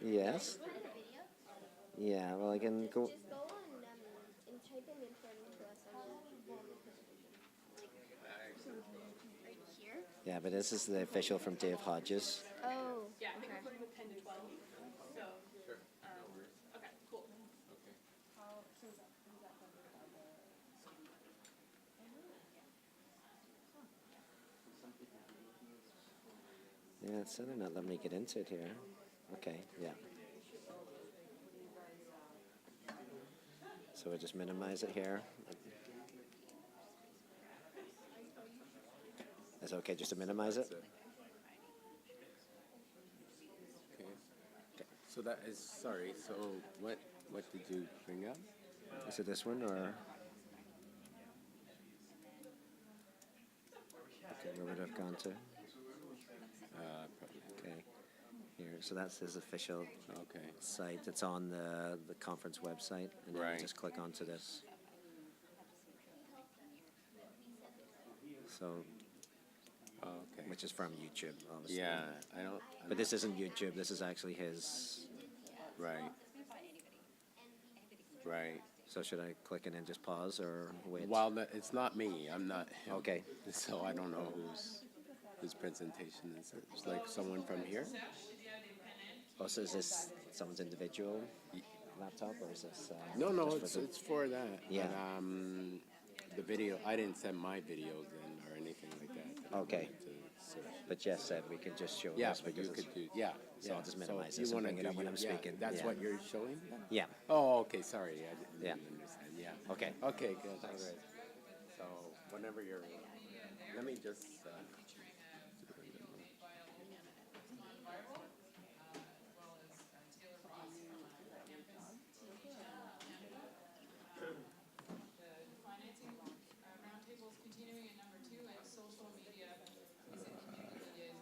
Yes. Yeah, well, I can go. Just go on and type in info to us on right here. Yeah, but this is the official from Dave Hodges. Oh. Yeah, I think Okay. we're putting the 10 to 12. So, okay, cool. Yeah, it's certainly not letting me get into it here. Okay, yeah. So we'll just minimize it here. Is it okay just to minimize it? Okay. So that is, sorry, so what did you bring up? Is it this one or? Okay, where would it have gone to? Probably. Okay, here. So that's his official Okay. site. It's on the conference website, and then you Right. just click onto this. So, Okay. which is from YouTube, obviously. Yeah, I don't. But this isn't YouTube. This is actually his. Right. Right. So should I click and then just pause or wait? Well, it's not me. I'm not him. Okay. So I don't know whose presentation is it. It's like someone from here. Oh, so is this someone's individual laptop or is this? No, no, just for it's for that. Yeah. But, the video. I didn't send my videos in or anything like that. I Okay. wanted to search. But Jess said we could just show Yeah, this but you because could do. Yeah. So yeah. I'll just minimize if this you and wanna bring it do up when your- I'm yeah, speaking. That's Yeah. what you're showing. Yeah. Oh, okay. Sorry, I didn't Yeah. understand. Yeah. Okay. Okay, good. All right. So whenever you're, let me just. Financing roundtable is continuing at number 2, and social media is in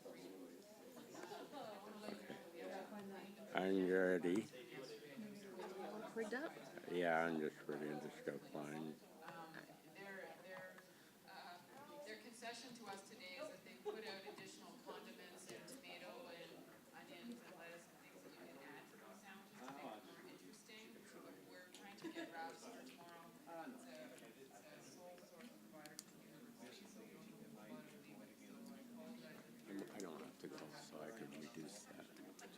community I'm ready. Rigged up. Yeah, I'm just ready to just go find. Their concession to us today is that they put out additional condiments and tomato and onions and lettuce and things that you can add to those sandwiches to make it more interesting. We're trying to get wraps for tomorrow. It's a sole source provider to the university, so we don't have a lot of leeway, so I apologize. I don't have to go, so I can reduce that.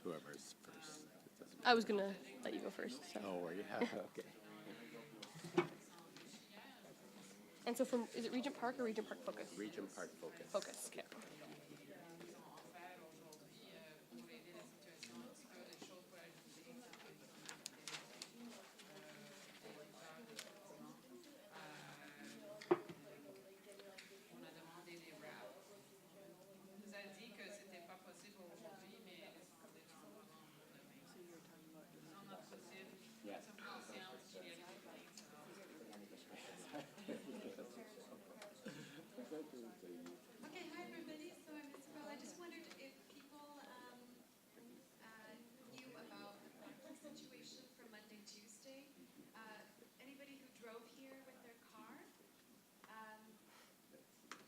Whoever's first. It doesn't I was gonna let you go first. So. Oh, were you? Okay. And so from is it Regent Park or Regent Park Focus? Region Park Focus. Focus. Okay. On a demandé des wraps. On nous a dit que c'était pas possible aujourd'hui, mais les sandwichs sont vraiment demain. Non, not possible. Some conscience, qu'il y a des plaintes. Okay, hi everybody. So I'm Isabel. I just wondered if people knew about the parking situation for Monday, Tuesday. Anybody who drove here with their car?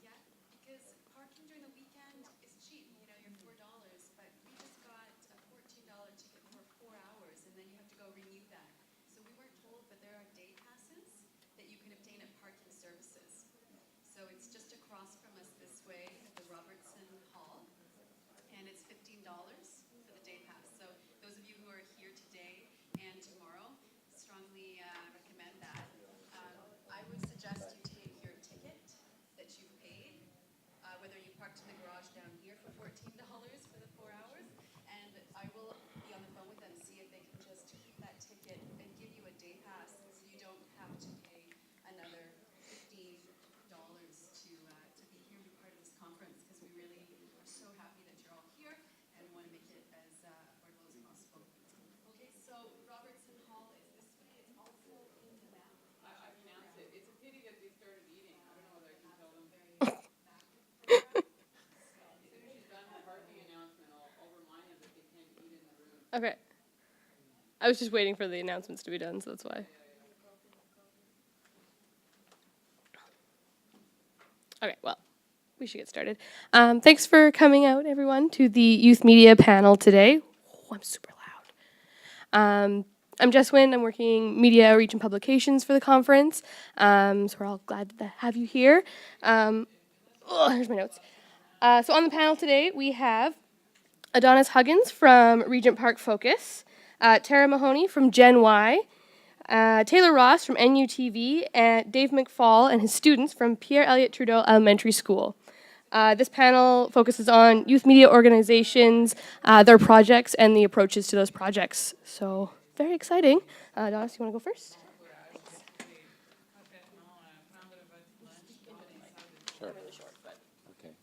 Yeah, because parking during the weekend is cheap. You know, you're $4, but we just got a $14 ticket for 4 hours, and then you have to go renew that. So we weren't told, but there are day passes that you can obtain at parking services. So it's just across from us this way at the Robertson Hall, and it's $15 for the day pass. So those of you who are here today and tomorrow, strongly recommend that. I would suggest you take your ticket that you've paid, whether you parked in the garage down here for $14 for the 4 hours, and I will be on the phone with them, see if they can just keep that ticket and give you a day pass, so you don't have to pay another $15 to be here and be part of this conference, because we really are so happy that you're all here and want to make it as affordable as possible. Okay, so Robertson Hall is this way. It's also in the map. I pronounced it. It's a pity that they started eating. I don't know whether I can tell them. Very back. As soon as she's done her parking announcement, I'll remind them that they can't eat in the room. Okay. I was just waiting for the announcements to be done, so that's why. Okay, well, we should get started. Thanks for coming out, everyone, to the youth media panel today. Oh, I'm super loud. I'm Jess Wynn. I'm working media outreach and publications for the conference. So we're all glad to have you here. Here's my notes. So on the panel today, we have Adonis Huggins from Regent Park Focus, Tara Mahoney from Gen Y, Taylor Ross from NUTV, and Dave McFall and his students from Pierre Elliott Trudeau Elementary School. This panel focuses on youth media organizations, their projects, and the approaches to those projects. So very exciting. Adonis, you want to go first? Sure. Okay.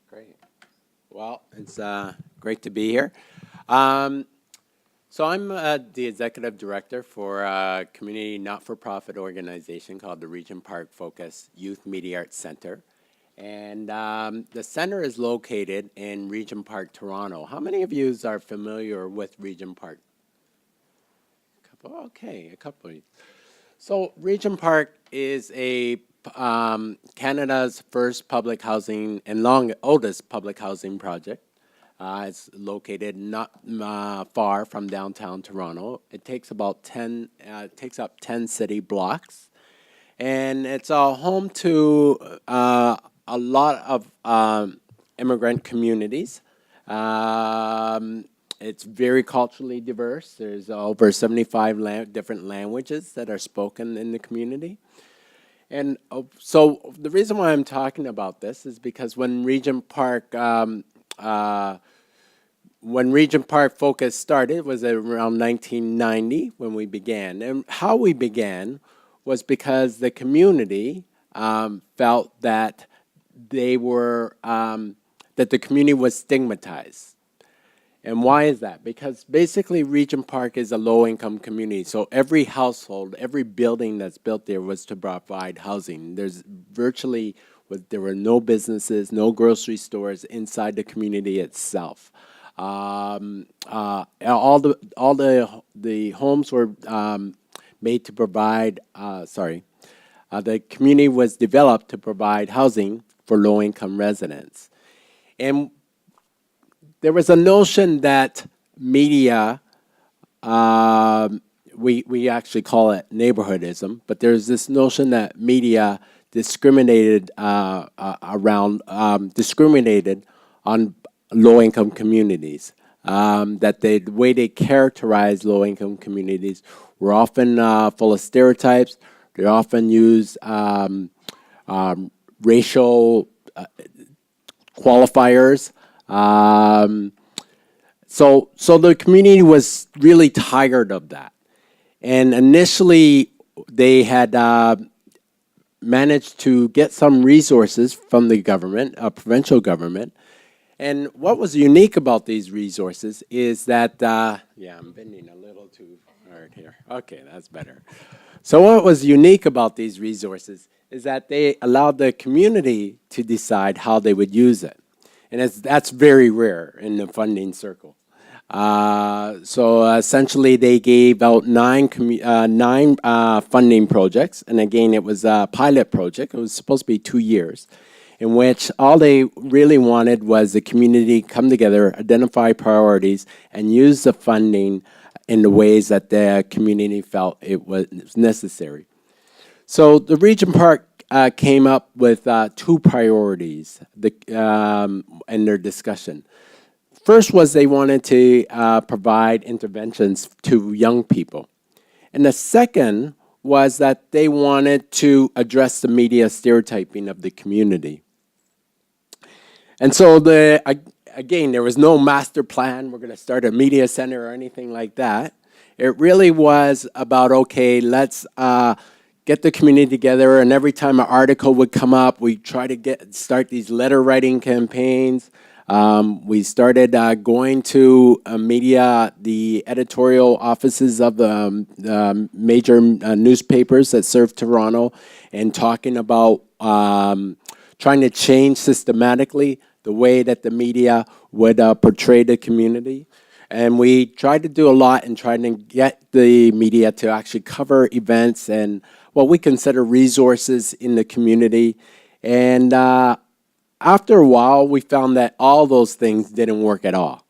Great. Well, it's great to be here. So I'm the executive director for a community not-for-profit organization called the Regent Park Focus Youth Media Arts Center. And the center is located in Regent Park, Toronto. How many of you are familiar with Regent Park? A couple, okay, a couple. So Regent Park is a Canada's first public housing and oldest public housing project. It's located not far from downtown Toronto. It takes about takes up 10 city blocks, and it's a home to a lot of immigrant communities. It's very culturally diverse. There's over 75 different languages that are spoken in the community. And so the reason why I'm talking about this is because when Regent Park Focus started, it was around 1990 when we began. And how we began was because the community felt that that the community was stigmatized. And why is that? Because basically Regent Park is a low-income community. So every household, every building that's built there was to provide housing. There were no businesses, no grocery stores inside the community itself. All the homes were made to provide. The community was developed to provide housing for low-income residents, and there was a notion that media, we actually call it neighborhoodism, but there's this notion that media discriminated discriminated on low-income communities. That the way they characterize low-income communities were often full of stereotypes. They often use racial qualifiers. So the community was really tired of that. And initially, they had managed to get some resources from the government, provincial government. And what was unique about these resources is that, yeah, I'm bending a little too hard here. Okay, that's better. So what was unique about these resources is that they allowed the community to decide how they would use it. And that's very rare in the funding circle. So essentially they gave out nine funding projects. And again, it was a pilot project. It was supposed to be 2 years, in which all they really wanted was the community come together, identify priorities, and use the funding in the ways that the community felt it was necessary. So the Regent Park came up with 2 priorities in their discussion. First was they wanted to provide interventions to young people. And the second was that they wanted to address the media stereotyping of the community. And so again, there was no master plan, we're going to start a media center or anything like that. It really was about, okay, let's get the community together, and every time an article would come up, we try to start these letter writing campaigns. We started going to the editorial offices of the major newspapers that serve Toronto, and talking about trying to change systematically the way that the media would portray the community. And we tried to do a lot in trying to get the media to actually cover events and what we consider resources in the community. And after a while, we found that all those things didn't work at all.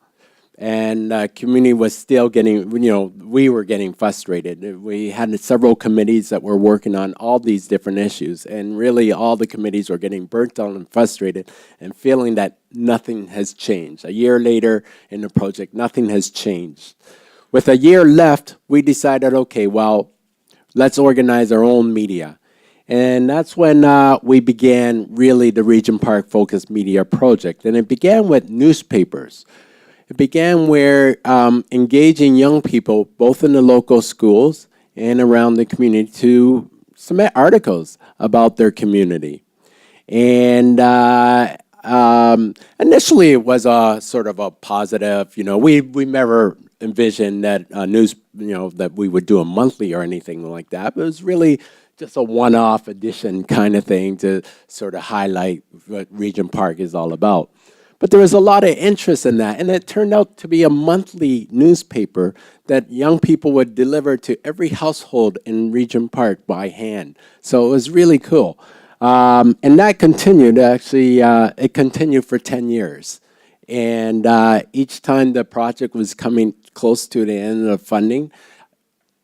and community was still getting, we were getting frustrated. We had several committees that were working on all these different issues, and really all the committees were getting burnt out and frustrated and feeling that nothing has changed. A year later in the project, nothing has changed. With a year left, we decided, okay, well, let's organize our own media. And that's when we began really the Region Park Focused Media Project. And it began with newspapers. It began where engaging young people, both in the local schools and around the community, to submit articles about their community. And initially, it was a sort of a positive. We never envisioned that news, that we would do a monthly or anything like that. But it was really just a one-off edition kind of thing to sort of highlight what Region Park is all about. But there was a lot of interest in that, and it turned out to be a monthly newspaper that young people would deliver to every household in Region Park by hand. So it was really cool. And that continued, actually, it continued for 10 years. And each time the project was coming close to the end of funding,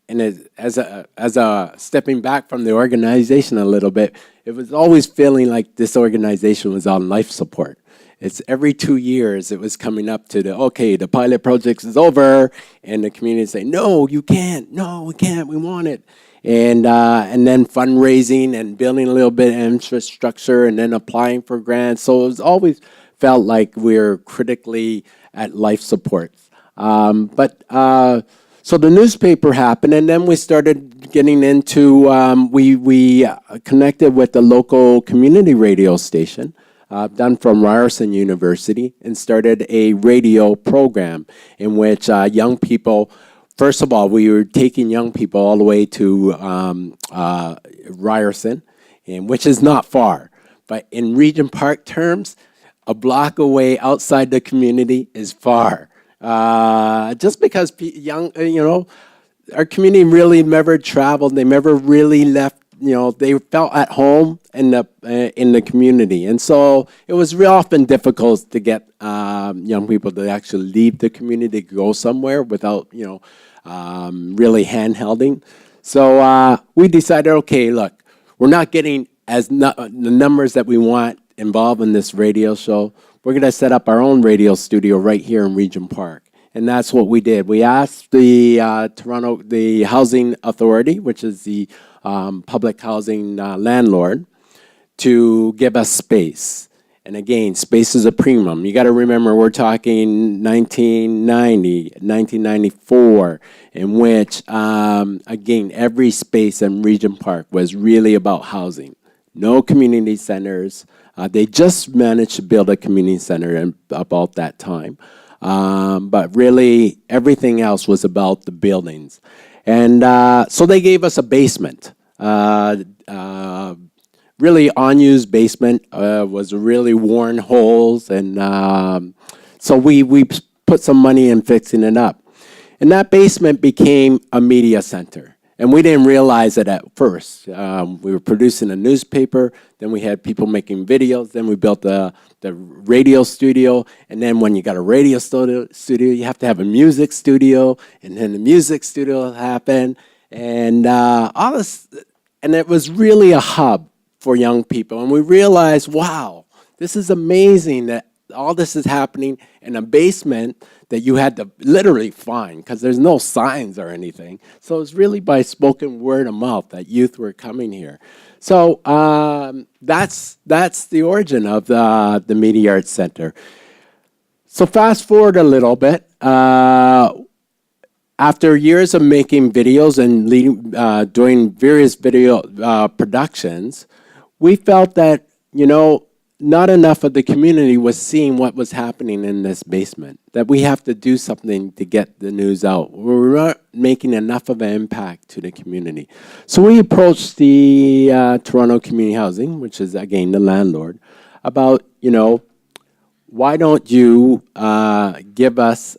and as a stepping back from the organization a little bit, it was always feeling like this organization was on life support. It's every 2 years it was coming up to the pilot project is over, and the community say, no, you can't, no, we can't, we want it. And then fundraising and building a little bit of infrastructure and then applying for grants. So it was always felt like we're critically at life support. So the newspaper happened, and then we started getting into, we connected with the local community radio station, done from Ryerson University, and started a radio program in which young people, first of all, we were taking young people all the way to Ryerson, which is not far. But in Region Park terms, a block away outside the community is far. Just because our community really never traveled, they never really left. They felt at home in the community, and so it was real often difficult to get young people to actually leave the community to go somewhere without really handholding. So we decided, okay, look, we're not getting the numbers that we want involved in this radio show. We're going to set up our own radio studio right here in Region Park. And that's what we did. We asked the the Housing Authority, which is the public housing landlord, to give us space. And again, space is a premium. You got to remember, we're talking 1990, 1994, in which, again, every space in Region Park was really about housing. No community centers. They just managed to build a community center in about that time. But really, everything else was about the buildings. And so they gave us a basement. Really unused basement, was really worn holes. And so we put some money in fixing it up. And that basement became a media center. And we didn't realize it at first. We were producing a newspaper, then we had people making videos, then we built the radio studio, and then when you got a radio studio, you have to have a music studio, and then the music studio happened, and all this, and it was really a hub for young people. And we realized, wow, this is amazing that all this is happening in a basement that you had to literally find because there's no signs or anything. So it's really by spoken word of mouth that youth were coming here. So that's the origin of the Media Arts Center. So fast forward a little bit. After years of making videos and doing various video productions, we felt that, not enough of the community was seeing what was happening in this basement, that we have to do something to get the news out. We're not making enough of an impact to the community. So we approached the Toronto Community Housing, which is, again, the landlord, about, why don't you give us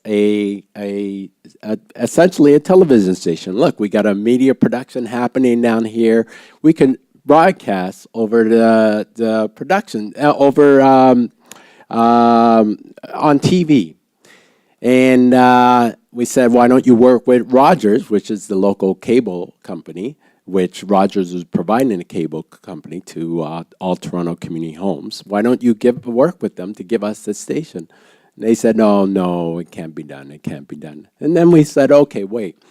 essentially a television station? Look, we got a media production happening down here. We can broadcast over the production on TV. And we said, why don't you work with Rogers, which is the local cable company, which Rogers was providing a cable company to all Toronto community homes. Why don't you work with them to give us the station? And they said, no, it can't be done. It can't be done. And then we said, okay, wait.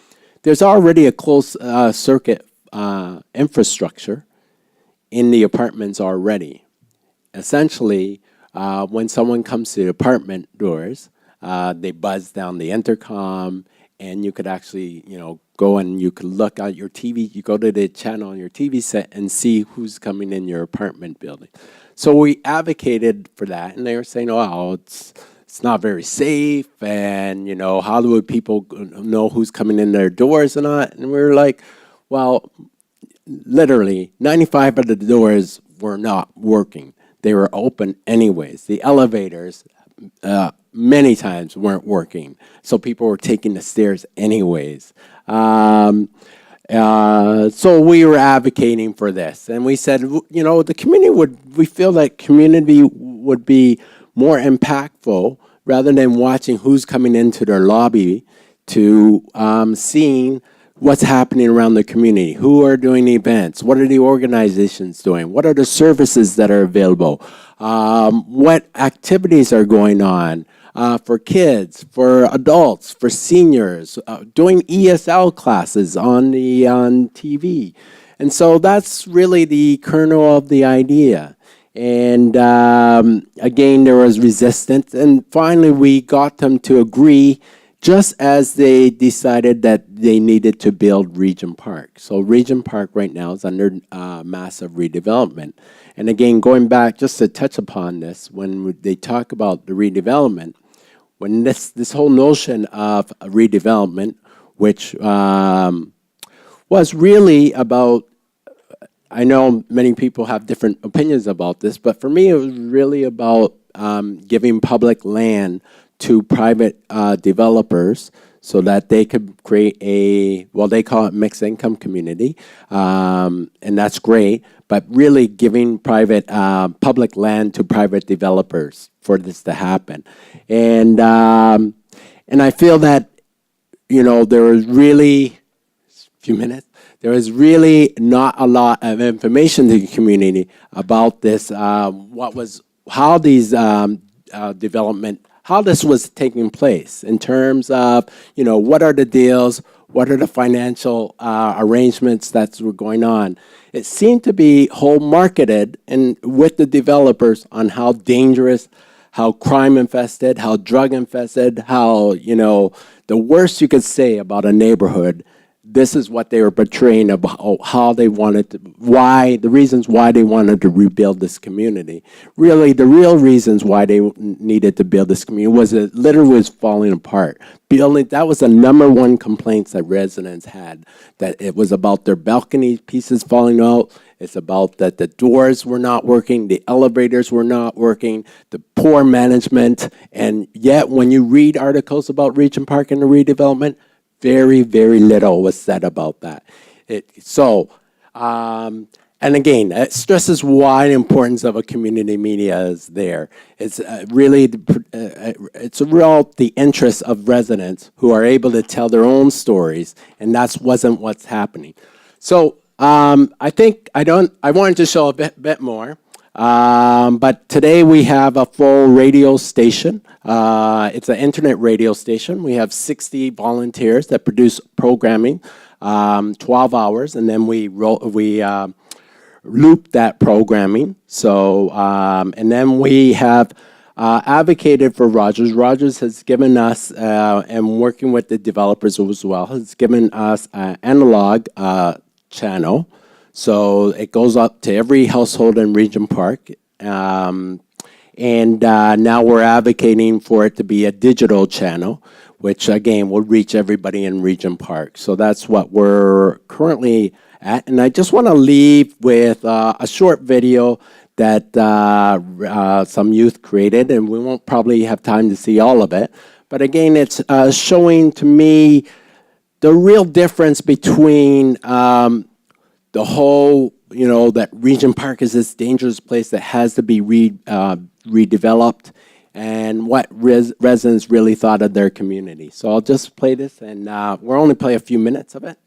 There's already a closed circuit infrastructure in the apartments already. Essentially, when someone comes to the apartment doors, they buzz down the intercom, and you could actually, go and you could look at your TV. You go to the channel on your TV set and see who's coming in your apartment building. So we advocated for that, and they were saying, "Oh, it's not very safe, and how do people know who's coming in their doors or not?" And we were like, "Well, literally, 95 of the doors were not working. They were open anyways. The elevators." Many times weren't working, so people were taking the stairs anyways. So we were advocating for this, and we said, the community we feel like community would be more impactful rather than watching who's coming into their lobby to seeing what's happening around the community, who are doing events, what are the organizations doing, what are the services that are available, what activities are going on for kids, for adults, for seniors, doing ESL classes on TV. And so that's really the kernel of the idea. And again, there was resistance, and finally we got them to agree, just as they decided that they needed to build Regent Park. So Regent Park right now is under massive redevelopment. And again, going back just to touch upon this, when they talk about the redevelopment, when this whole notion of redevelopment, which was really about, I know many people have different opinions about this, but for me it was really about giving public land to private developers so that they could create they call it mixed income community, and that's great, but really giving public land to private developers for this to happen. And I feel that, there was really, there was really not a lot of information to the community about this, how these development, how this was taking place in terms of, what are the deals, what are the financial arrangements that were going on. It seemed to be whole marketed and with the developers on how dangerous, how crime infested, how drug infested, how, the worst you could say about a neighborhood. This is what they were portraying about how they wanted to, the reasons why they wanted to rebuild this community. Really, the real reasons why they needed to build this community was it literally was falling apart. That was the number one complaints that residents had, that it was about their balcony pieces falling out. It's about that the doors were not working, the elevators were not working, the poor management. And yet, when you read articles about Regent Park and the redevelopment, very, very little was said about that. And again, it stresses why the importance of a community media is there. It's really, it's the interest of residents who are able to tell their own stories, and that wasn't what's happening. So I think I wanted to show a bit more. But today we have a full radio station. It's an internet radio station. We have 60 volunteers that produce programming, 12 hours, and then we loop that programming. So, and then we have advocated for Rogers. Rogers has given us, and working with the developers as well, has given us an analog channel. So it goes up to every household in Regent Park. And now we're advocating for it to be a digital channel, which again will reach everybody in Regent Park. So that's what we're currently at. And I just want to leave with a short video that some youth created, and we won't probably have time to see all of it. But again, it's showing to me the real difference between the whole, that Regent Park is this dangerous place that has to be redeveloped, and what residents really thought of their community. So I'll just play this, and we'll only play a few minutes of it.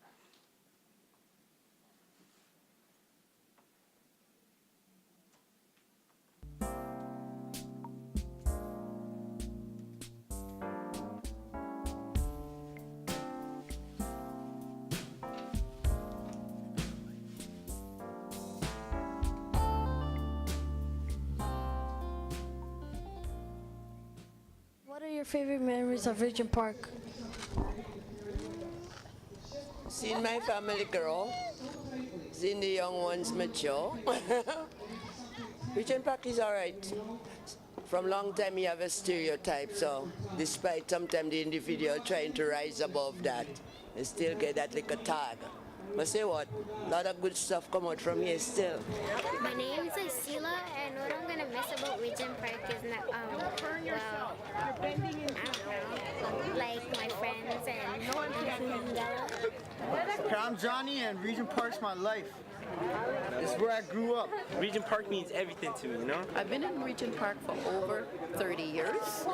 What are your favorite memories of Regent Park? Seeing my family grow, seeing the young ones mature. Regent Park is all right. From long time you have a stereotype, so despite sometimes the individual trying to rise above that, they still get that little tag. But say what, a lot of good stuff come out from here still. My name is Asila, and what I'm gonna miss about Regent Park is that, well, I don't know, like my friends and I'm Johnny, and Regent Park's my life. It's where I grew up. Regent Park means everything to me, you know? I've been in Regent Park for over 30 years.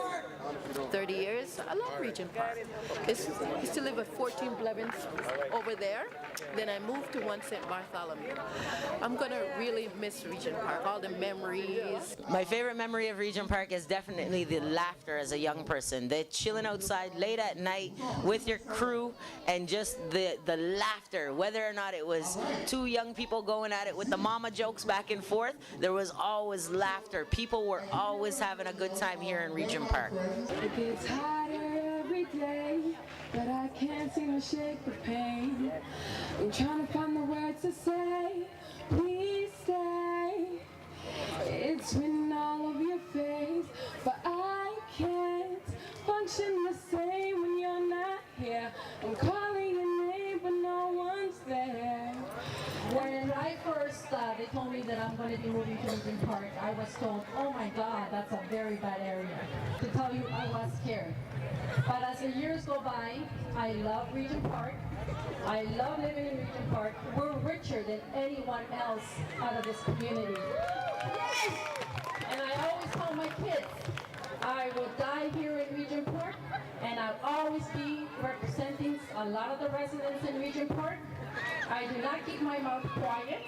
30 years. I love Regent Park. I used to live at 14 Blevins over there. Then I moved to 1 St. Bartholomew. I'm going to really miss Regent Park, all the memories. My favorite memory of Regent Park is definitely the laughter as a young person. The chilling outside late at night with your crew and just the laughter. Whether or not it was two young people going at it with the mama jokes back and forth, there was always laughter. People were always having a good time here in Regent Park. It gets harder every day, but I can't seem to shake the pain. I'm trying to find the words to say, please stay. It's written all over your face, but I can't function the same when you're not here. I'm calling your name, but no one's there. When I first, they told me that I'm going to be moving to Regent Park, I was told, oh my God, that's a very bad area. To tell you, I was scared. But as the years go by, I love Regent Park. I love living in Regent Park. We're richer than anyone else out of this community. And I always tell my kids, I will die here in Regent Park, and I'll always be representing a lot of the residents in Regent Park. I do not keep my mouth quiet.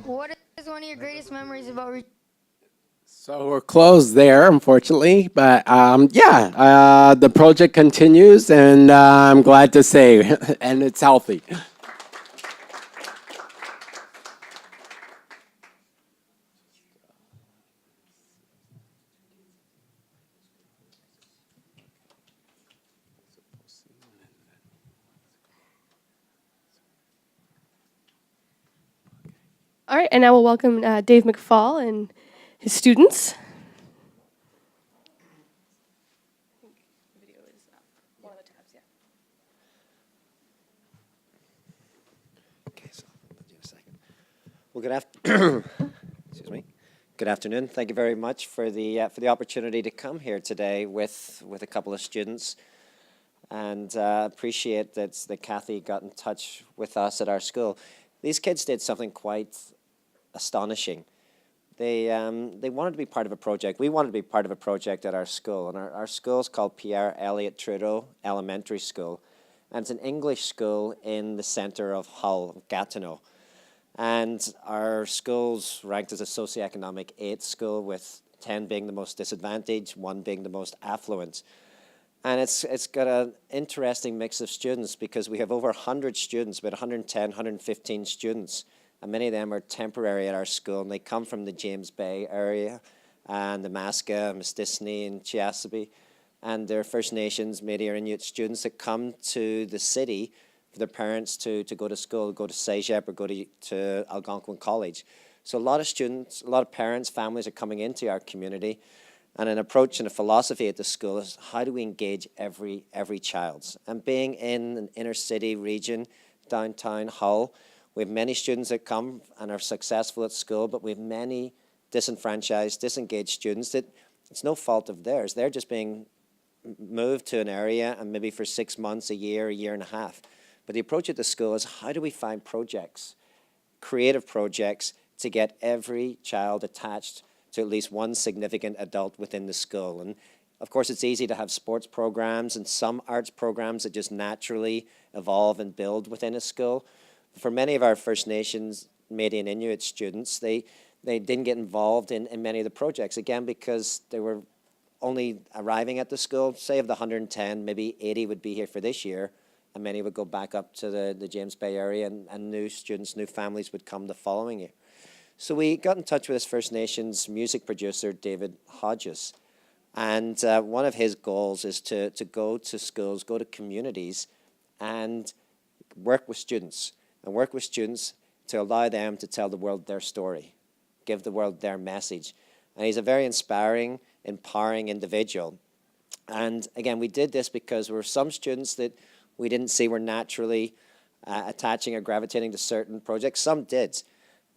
What is one of your greatest memories about Regent Park? So we're closed there, unfortunately, but the project continues, and I'm glad to say, and it's healthy. All right, and now we'll welcome Dave McFall and his students. Okay, so I'll do a second. Well, excuse me. Good afternoon. Thank you very much for the opportunity to come here today with a couple of students, and appreciate that Kathy got in touch with us at our school. These kids did something quite astonishing. They wanted to be part of a project. We wanted to be part of a project at our school, and our school is called Pierre Elliott Trudeau Elementary School, and it's an English school in the centre of Hull, Gatineau. And our school's ranked as a socioeconomic 8 school, with 10 being the most disadvantaged, 1 being the most affluent. And it's got an interesting mix of students, because we have over 100 students, about 110, 115 students, and many of them are temporary at our school, and they come from the James Bay area, and the Nemaska, Mistissini, and Chiasabi, and they're First Nations, Métis, or Inuit students that come to the city for their parents to go to school, go to Cégep, or go to Algonquin College. So a lot of students, a lot of parents, families are coming into our community. And an approach and a philosophy at the school is, how do we engage every child? And being in an inner city region, downtown Hull, we have many students that come and are successful at school, but we have many disenfranchised, disengaged students that it's no fault of theirs. They're just being moved to an area, and maybe for 6 months, a year and a half. But the approach at the school is, how do we find projects, creative projects, to get every child attached to at least one significant adult within the school. And of course, it's easy to have sports programs and some arts programs that just naturally evolve and build within a school. For many of our First Nations, Métis and Inuit students, they didn't get involved in many of the projects, again, because they were only arriving at the school. Say of the 110, maybe 80 would be here for this year, and many would go back up to the James Bay area, and new students, new families would come the following year. So we got in touch with this First Nations music producer, David Hodges, and one of his goals is to go to schools, go to communities, and work with students, to allow them to tell the world their story, give the world their message. And he's a very inspiring, empowering individual. And again, we did this because there were some students that we didn't see were naturally attaching or gravitating to certain projects. Some did.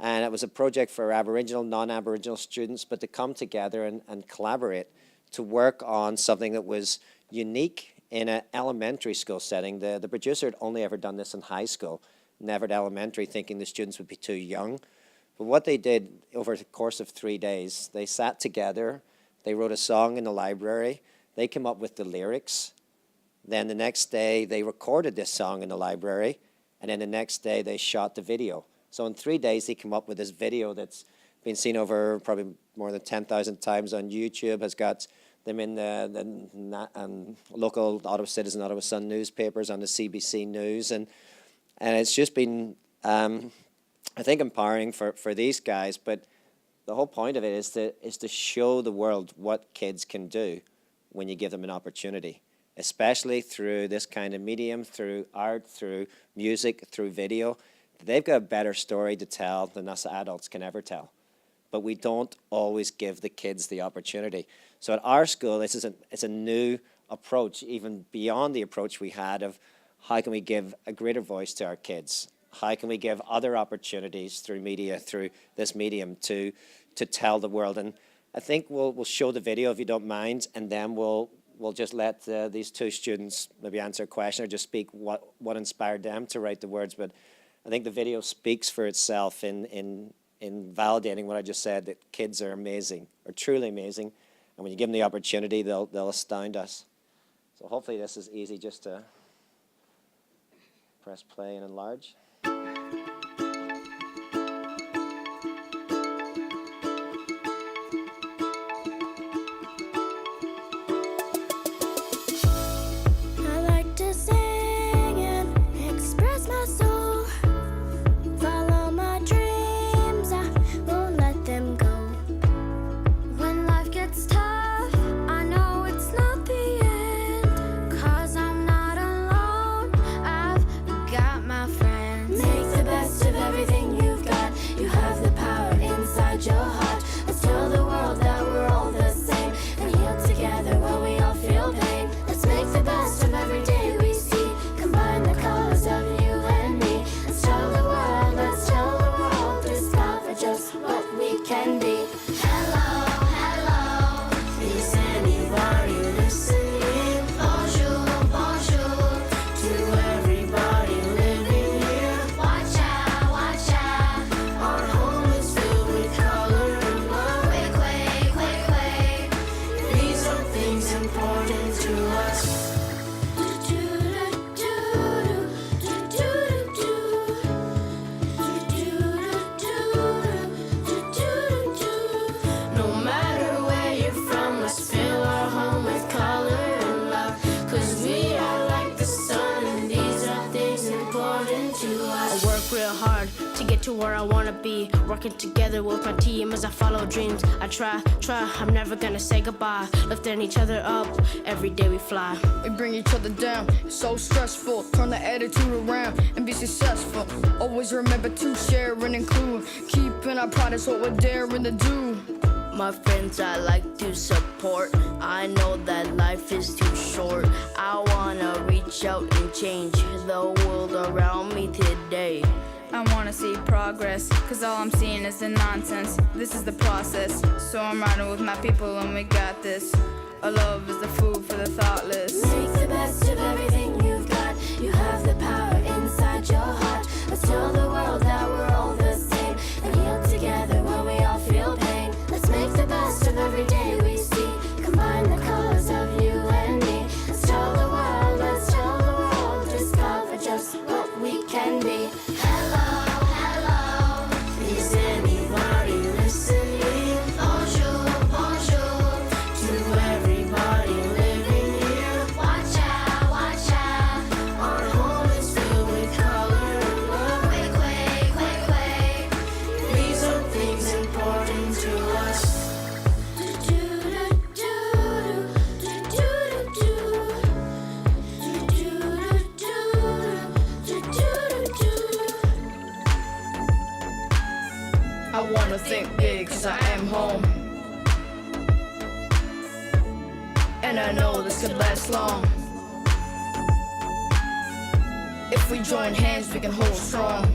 And it was a project for Aboriginal, non-Aboriginal students, but to come together and collaborate to work on something that was unique in an elementary school setting. The producer had only ever done this in high school, never at elementary, thinking the students would be too young. But what they did over the course of 3 days, they sat together, they wrote a song in the library, they came up with the lyrics. Then the next day, they recorded this song in the library, and then the next day, they shot the video. So in 3 days, they came up with this video that's been seen over probably more than 10,000 times on YouTube, has got them in the local Ottawa Citizen, Ottawa Sun newspapers, on the CBC News, and it's just been, I think, empowering for these guys. But the whole point of it is to show the world what kids can do when you give them an opportunity, especially through this kind of medium, through art, through music, through video. They've got a better story to tell than us adults can ever tell. But we don't always give the kids the opportunity. So at our school, it's a new approach, even beyond the approach we had of how can we give a greater voice to our kids? How can we give other opportunities through media, through this medium, to tell the world? And I think we'll show the video, if you don't mind, and then we'll just let these two students maybe answer a question or just speak what inspired them to write the words. But I think the video speaks for itself in validating what I just said, that kids are amazing, are truly amazing. And when you give them the opportunity, they'll astound us. So hopefully this is easy just to press play and enlarge. I like to sing and express my soul. Follow my dreams, I won't let them go. When life gets tough, I know it's not the end. 'Cause I'm not alone, I've got my friends. Make the best of everything you've got. You have the power inside your heart. Let's tell the world that we're all the same, and heal together when we all feel pain. Let's make the best of every day we see. Combine the colors of you and me. Let's tell the world, discover just what we can be. Hello, hello, is anybody listening? Bonjour, bonjour, to everybody living here. Watch out, our home is filled with color and love. Wait, wait, wait, wait, these are things important to us. No matter where you're from, let's fill our home with color and love. 'Cause we are like the sun, and these are things important to us. I work real hard to get to where I wanna be. Working together with my team as I follow dreams. I try, I'm never gonna say goodbye. Lifting each other up, every day we fly. We bring each other down, it's so stressful. Turn the attitude around and be successful. Always remember to share and include. Keeping our pride is what we're daring to do. My friends I like to support. I know that life is too short. I wanna reach out and change the world around me today. I wanna see progress, 'cause all I'm seeing is the nonsense. This is the process, so I'm riding with my people and we got this. Our love is the food for the thoughtless. Make the best of everything you've got. You have the power inside your heart. Let's tell the world that we're all the same, and heal together when we all feel pain. Let's make the and I know this could last long. If we join hands, we can hold strong.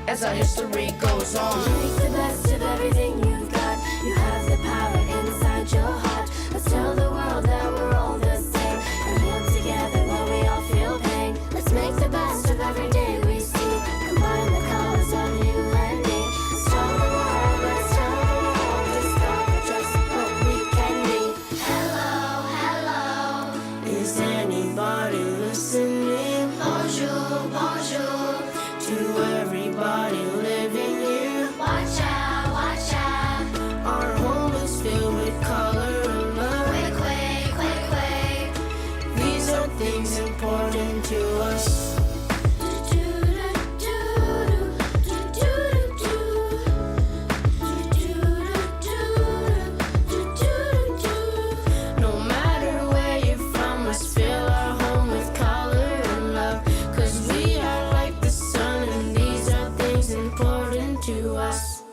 As our history goes on. Make the best of everything you've got. You have the power inside your heart. Let's tell the world that we're all the same and heal together when we all feel pain. Let's make the best of every day we see. Combine the colors of you and me. Let's tell the world, let's tell the world. Discover just what we can be. Hello, hello. Is anybody listening? Bonjour, bonjour. To everybody living here, Watch out, watch out. our home is filled with color and love. Quick, quick, quick, quick. These are things important to us. No matter where you're from, let's fill our home with color and love. 'Cause we are like the sun, and these are things important to us.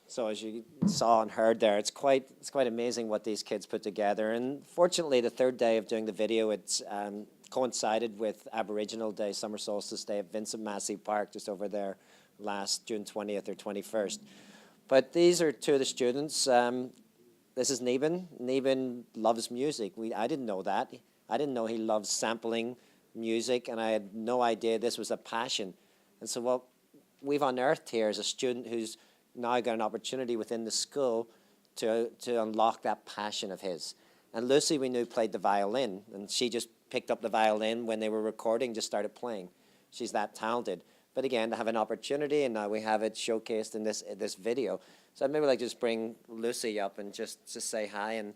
So as you saw and heard there, it's quite amazing what these kids put together. And fortunately, the third day of doing the video, it's coincided with Aboriginal Day, Summer Solstice Day at Vincent Massey Park, just over there, last June 20th or 21st. But these are two of the students. This is Neben. Neben loves music. I didn't know that. I didn't know he loves sampling music, and I had no idea this was a passion. And so what we've unearthed here is a student who's now got an opportunity within the school to unlock that passion of his. And Lucy, we knew, played the violin, and she just picked up the violin when they were recording, just started playing. She's that talented. But again, to have an opportunity, and now we have it showcased in this video. So I'd maybe like to just bring Lucy up and just say hi and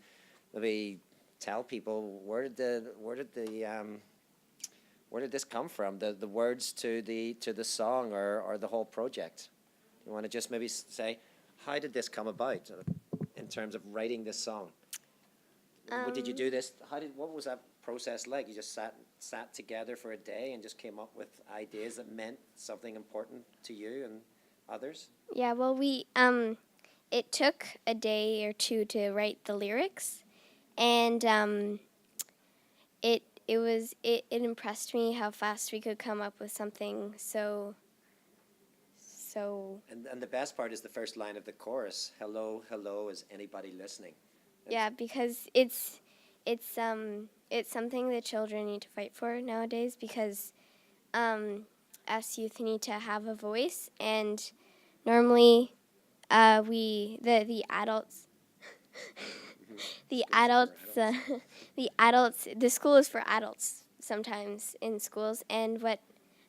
maybe tell people where did this come from? The words to the song or the whole project. You want to just maybe say, how did this come about in terms of writing this song? Did you do this? What was that process like? You just sat together for a day and just came up with ideas that meant something important to you and others? Yeah, well, it took a day or two to write the lyrics, and it impressed me how fast we could come up with something so. And the best part is the first line of the chorus. Hello, hello, is anybody listening? Yeah, because it's something that children need to fight for nowadays, because us youth need to have a voice, and normally the adults the school is for adults sometimes in schools, and what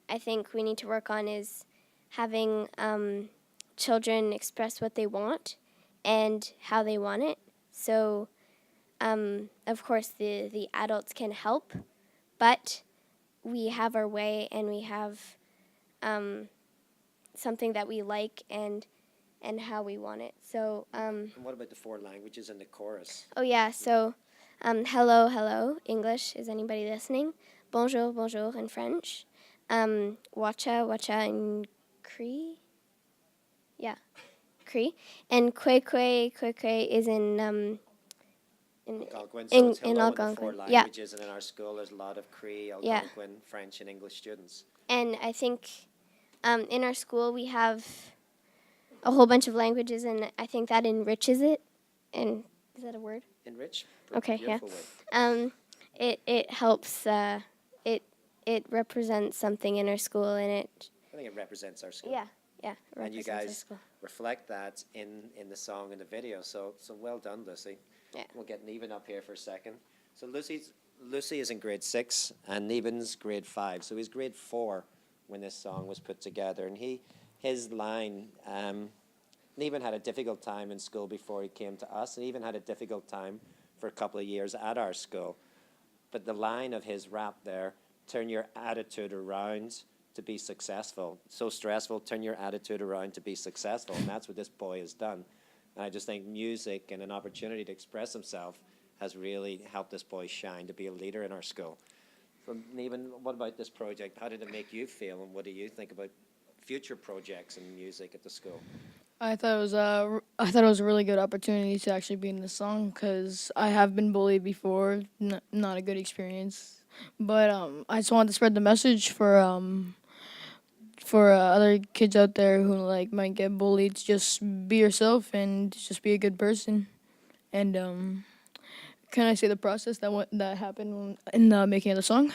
I think we need to work on is having children express what they want and how they want it. So, of course, the adults can help, but we have our way, and we have something that we like and how we want it. So. And what about the 4 languages in the chorus? Oh yeah. So, hello, hello, English. Is anybody listening? Bonjour, bonjour in French. Wacha, wacha in Cree. Yeah, Cree. And kwe is in Algonquin. So it's hello in in the Algonquin. 4 Yeah. languages, and in our school there's a lot of Cree, Algonquin, French, and English students. And I think in our school we have a whole bunch of languages, and I think that enriches it. And is that a word? Enrich? Okay, yeah. Beautiful word. It helps. It represents something in our school, and it. I think it represents our school. Yeah. It And you represents our guys school. reflect that in the song and the video. So well done, Lucy. Yeah. We'll get Neben up here for a second. So Lucy is in grade 6 and Neben's grade 5. So he's grade 4 when this song was put together. And his line, Neben had a difficult time in school before he came to us, and even had a difficult time for a couple of years at our school. But the line of his rap there, turn your attitude around to be successful. So stressful, turn your attitude around to be successful. And that's what this boy has done. And I just think music and an opportunity to express himself has really helped this boy shine, to be a leader in our school. From Neben, what about this project? How did it make you feel, and what do you think about future projects in music at the school? I thought it was a really good opportunity to actually be in the song because I have been bullied before. Not a good experience, but I just wanted to spread the message for other kids out there who like might get bullied. Just be yourself and just be a good person. And can I say the process that happened in the making of the song?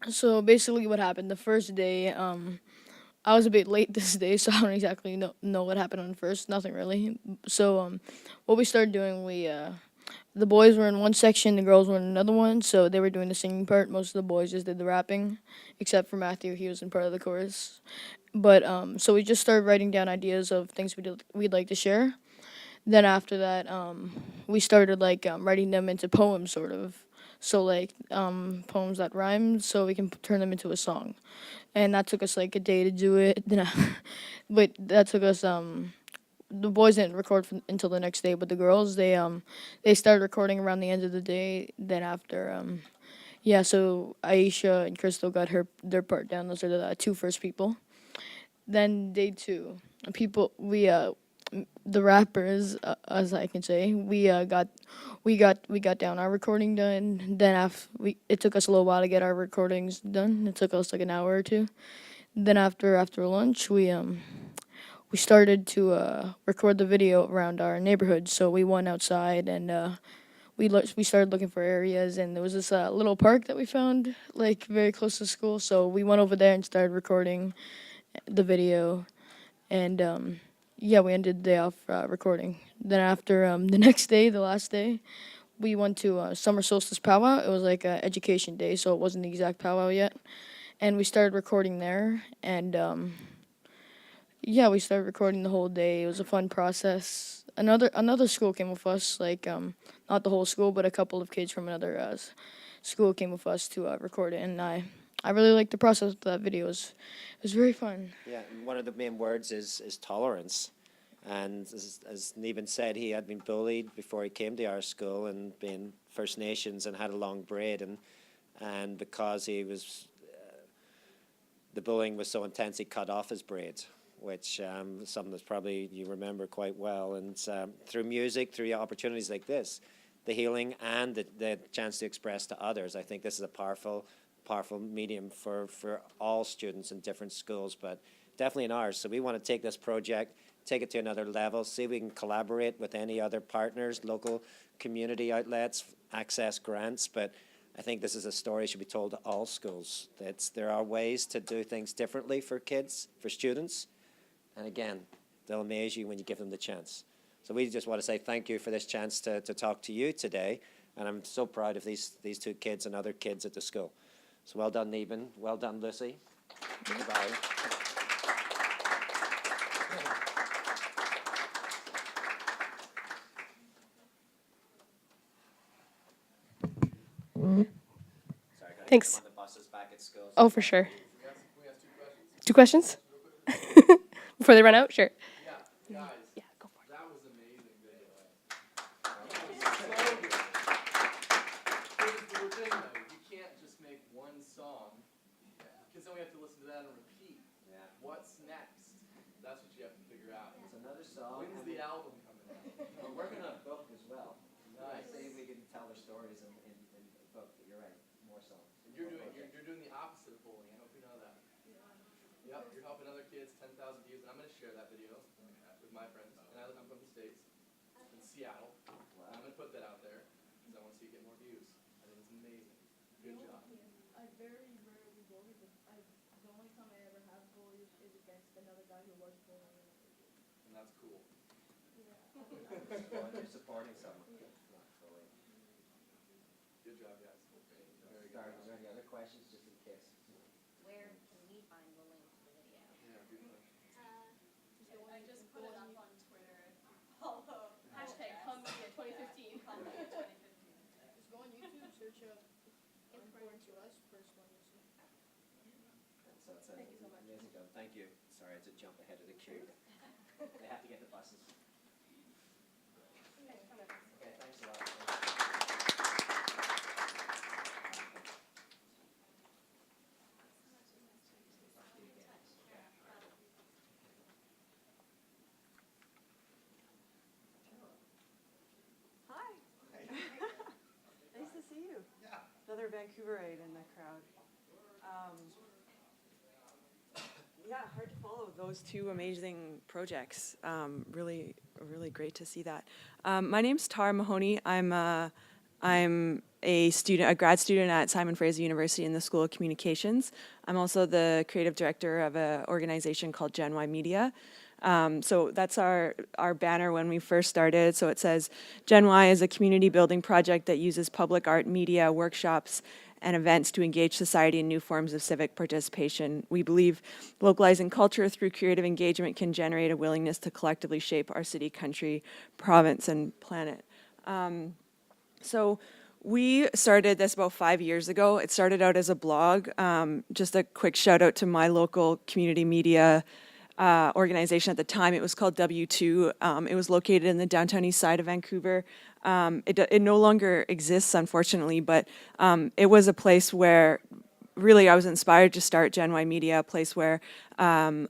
So basically, what happened the first day? I was a bit late this day, so I don't exactly know what happened on first. Nothing really. So what we started doing, the boys were in one section, the girls were in another one. So they were doing the singing part. Most of the boys just did the rapping, except for Matthew. He was in part of the chorus. But so we just started writing down ideas of things we'd like to share. Then after that, we started like writing them into poems, sort of. So like poems that rhyme, so we can turn them into a song, and that took us like a day to do it. But that took us. The boys didn't record until the next day, but the girls they started recording around the end of the day. Then after yeah, so Aisha and Crystal got their part down. Those are the two first people. Then day two, the rappers, as I can say, we got down our recording done. Then it took us a little while to get our recordings done. It took us like an hour or two. Then after lunch, we started to record the video around our neighborhood. So we went outside and we started looking for areas, and there was this little park that we found like very close to school. So we went over there and started recording the video, and yeah, we ended the day off recording. Then after the next day, the last day, we went to summer solstice powwow. It was like a education day, so it wasn't the exact powwow yet, and we started recording there. And yeah, we started recording the whole day. It was a fun process. Another school came with us, like not the whole school, but a couple of kids from another school came with us to record it, and I really liked the process of that video. It was very fun. Yeah, and one of the main words is tolerance. And as Neben said, he had been bullied before he came to our school, and being First Nations and had a long braid, and because he was the bullying was so intense, he cut off his braid, which something that's probably you remember quite well. And through music, through opportunities like this, the healing and the chance to express to others, I think this is a powerful medium for all students in different schools, but definitely in ours. So we want to take this project, take it to another level, see if we can collaborate with any other partners, local community outlets, access grants. But I think this is a story that should be told to all schools. There are ways to do things differently for kids, for students. And again, they'll amaze you when you give them the chance. So we just want to say thank you for this chance to talk to you today. And I'm so proud of these two kids and other kids at the school. So well done, Neben. Well done, Lucy. Goodbye. Thanks. On the buses back at school. Oh, for sure. 2 questions? Before they run out? Sure. Yeah, go for it. That was amazing video. We're saying though, you can't just make one song, because then we have to listen to that and repeat. Yeah. What's next? That's what you have to figure out. It's another song. When's the album coming out? We're working on a book as well. Nice. See if we can tell their stories in a book, but you're right, more songs. You're doing the opposite of bullying. I hope you know that. Yep, you're helping other kids, 10,000 views, and I'm going to share that video with my friends. And I'm from the States, in Seattle. And I'm going to put that out there, because I want to see it get more views. I think it's amazing. Good job. I very rarely bully, but the only time I ever have bullied is against another guy who was bullying another kid. And that's cool. Yeah. Well, you're supporting someone. Not bullying. Good job, guys. Very good. Are there any other questions, just in case? Where can we find the link to the video? Yeah, good question. I just put it up on Twitter. Follow #ComeMedia2015. Just go on YouTube, search up Important to Us, first one you'll see. So it's amazing job. Thank you. Sorry, I had to jump ahead of the queue. They have to get the buses. Okay, thanks a lot. Vancouverite in the crowd. Yeah, hard to follow those two amazing projects. Really, really great to see that. My name's Tara Mahoney. I'm a student, a grad student at Simon Fraser University in the School of Communications. I'm also the creative director of an organization called Gen Y Media. So that's our banner when we first started. So it says, Gen Y is a community building project that uses public art, media, workshops, and events to engage society in new forms of civic participation. We believe localizing culture through creative engagement can generate a willingness to collectively shape our city, country, province, and planet. So we started this about 5 years ago. It started out as a blog. Just a quick shout out to my local community media organization at the time. It was called W2. It was located in the downtown east side of Vancouver. It no longer exists, unfortunately, but it was a place where really I was inspired to start Gen Y Media, a place where a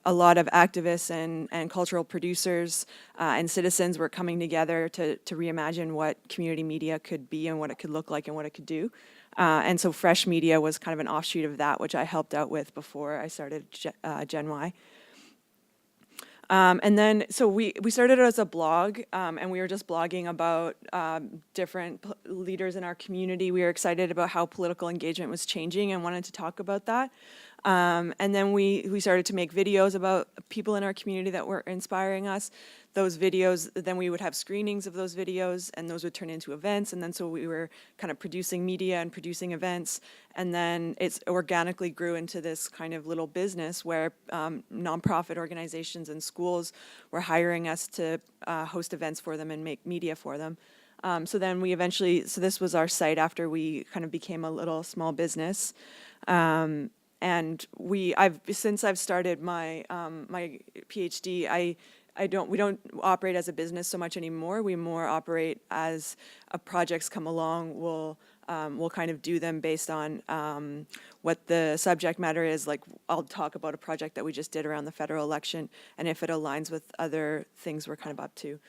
lot of activists and cultural producers and citizens were coming together to reimagine what community media could be and what it could look like and what it could do. And so Fresh Media was kind of an offshoot of that, which I helped out with before I started Gen Y. And then, so we started it as a blog, and we were just blogging about different leaders in our community. We were excited about how political engagement was changing and wanted to talk about that. And then we started to make videos about people in our community that were inspiring us. Those videos, then we would have screenings of those videos, and those would turn into events. And then so we were kind of producing media and producing events. And then it's organically grew into this kind of little business where nonprofit organizations and schools were hiring us to host events for them and make media for them. So then we eventually, so this was our site after we kind of became a little small business. And since I've started my my PhD, we don't operate as a business so much anymore. We more operate as projects come along. We'll kind of do them based on what the subject matter is. Like I'll talk about a project that we just did around the federal election, and if it aligns with other things we're kind of up to.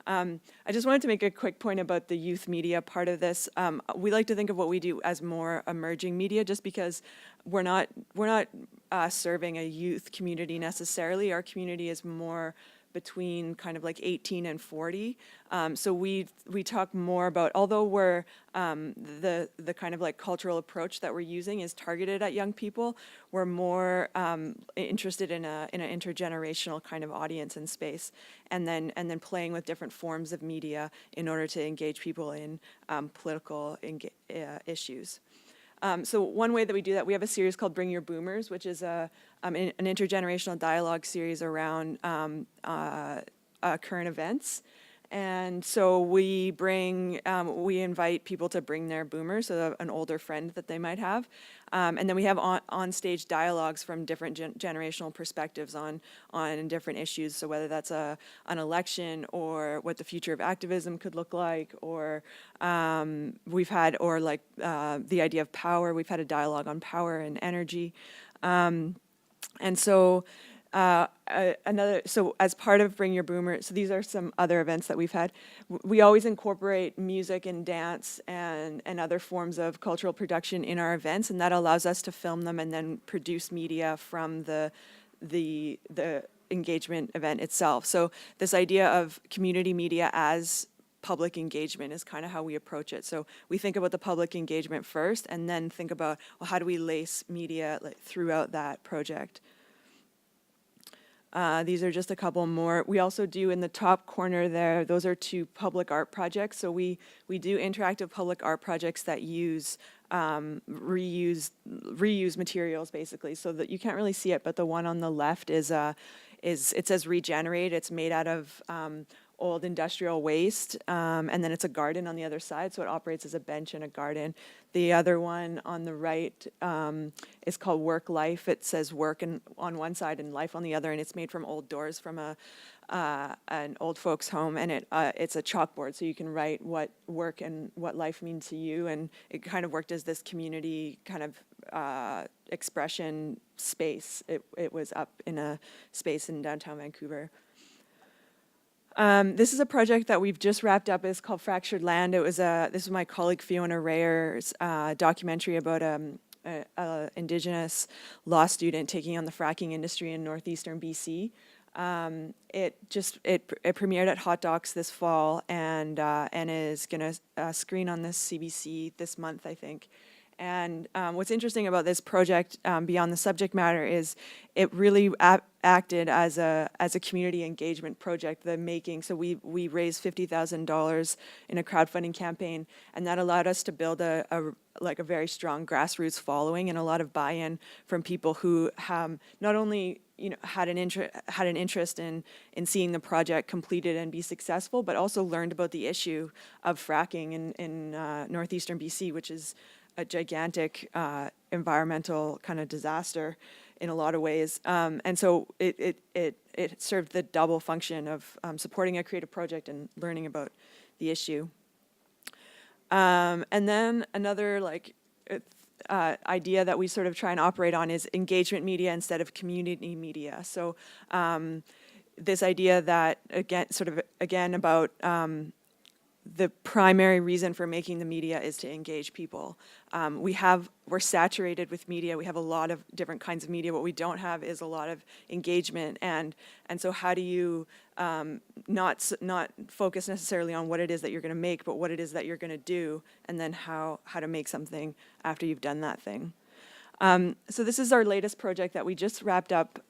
I just wanted to make a quick point about the youth media part of this. We like to think of what we do as more emerging media, just because we're not serving a youth community necessarily. Our community is more between kind of like 18 and 40. So we talk more about, although we're the kind of like cultural approach that we're using is targeted at young people, we're more interested in an intergenerational kind of audience and space, and then playing with different forms of media in order to engage people in political issues. So one way that we do that, we have a series called Bring Your Boomers, which is an intergenerational dialogue series around current events. And so we invite people to bring their boomers, so an older friend that they might have. And then we have on-stage dialogues from different generational perspectives on different issues. So whether that's an election or what the future of activism could look like, or the idea of power. We've had a dialogue on power and energy. And so so as part of Bring Your Boomer, so these are some other events that we've had. We always incorporate music and dance and other forms of cultural production in our events, and that allows us to film them and then produce media from the engagement event itself. So this idea of community media as public engagement is kind of how we approach it. So we think about the public engagement first, and then think about, well, how do we lace media throughout that project? These are just a couple more. We also do in the top corner there, those are 2 public art projects. So we do interactive public art projects that use reuse materials basically, so that you can't really see it, but the one on the left is it says regenerate. It's made out of old industrial waste, and then it's a garden on the other side, so it operates as a bench in a garden. The other one on the right is called Work Life. It says work on one side and life on the other, and it's made from old doors from an old folks home, and it's a chalkboard, so you can write what work and what life mean to you, and it kind of worked as this community kind of expression space. It was up in a space in downtown Vancouver. This is a project that we've just wrapped up. It's called Fractured Land. This was my colleague Fiona Rayer's documentary about a Indigenous law student taking on the fracking industry in northeastern BC. It premiered at Hot Docs this fall and is going to screen on this CBC this month, I think. And what's interesting about this project, beyond the subject matter, is it really acted as a community engagement project. The making, so we raised $50,000 in a crowdfunding campaign, and that allowed us to build a very strong grassroots following and a lot of buy-in from people who not only had an interest in seeing the project completed and be successful, but also learned about the issue of fracking in northeastern BC, which is a gigantic environmental kind of disaster in a lot of ways. And so it served the double function of supporting a creative project and learning about the issue. And then another idea that we sort of try and operate on is engagement media instead of community media. So this idea that, again, about the primary reason for making the media is to engage people. We're saturated with media. We have a lot of different kinds of media. What we don't have is a lot of engagement. And so how do you not focus necessarily on what it is that you're going to make, but what it is that you're going to do, and then how to make something after you've done that thing. So this is our latest project that we just wrapped up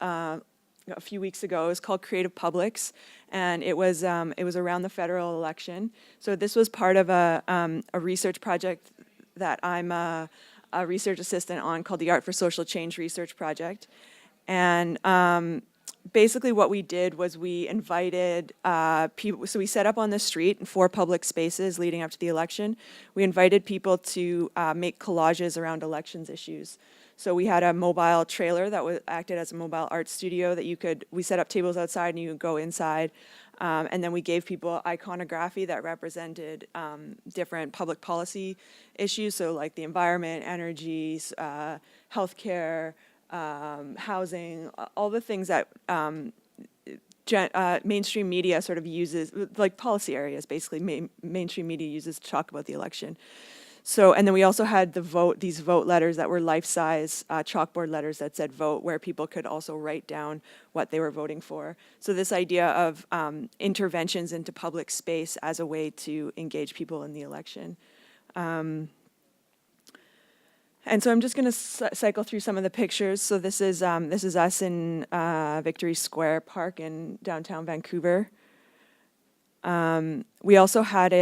a few weeks ago. It was called Creative Publics, and it was around the federal election. So this was part of a research project that I'm a research assistant on, called the Art for Social Change Research Project. And basically what we did was we invited people, so we set up on the street in 4 public spaces leading up to the election. We invited people to make collages around elections issues. So we had a mobile trailer that acted as a mobile art studio that we set up tables outside and you could go inside. And then we gave people iconography that represented different public policy issues. So like the environment, energy, healthcare, housing, all the things that mainstream media sort of uses, like policy areas basically, mainstream media uses to talk about the election. So, and then we also had these vote letters that were life-size chalkboard letters that said vote, where people could also write down what they were voting for. So this idea of interventions into public space as a way to engage people in the election. And so I'm just going to cycle through some of the pictures. So this is us in Victory Square Park in downtown Vancouver. We also had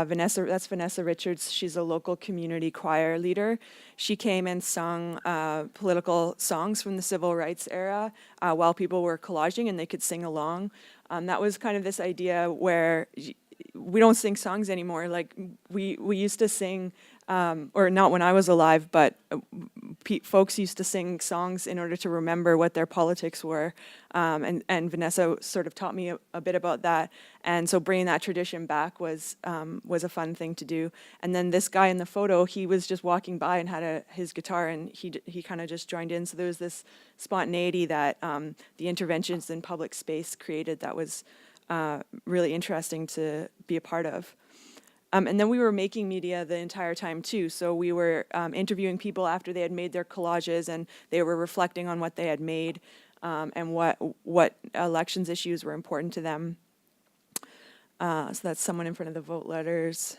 Vanessa Richards. She's a local community choir leader. She came and sung political songs from the civil rights era while people were collaging and they could sing along. That was kind of this idea where we don't sing songs anymore. Like we used to sing, or not when I was alive, but folks used to sing songs in order to remember what their politics were. And Vanessa sort of taught me a bit about that. And so bringing that tradition back was a fun thing to do. And then this guy in the photo, he was just walking by and had his guitar, and he kind of just joined in. So there was this spontaneity that the interventions in public space created that was really interesting to be a part of. And then we were making media the entire time too. So we were interviewing people after they had made their collages, and they were reflecting on what they had made and what elections issues were important to them. So that's someone in front of the vote letters.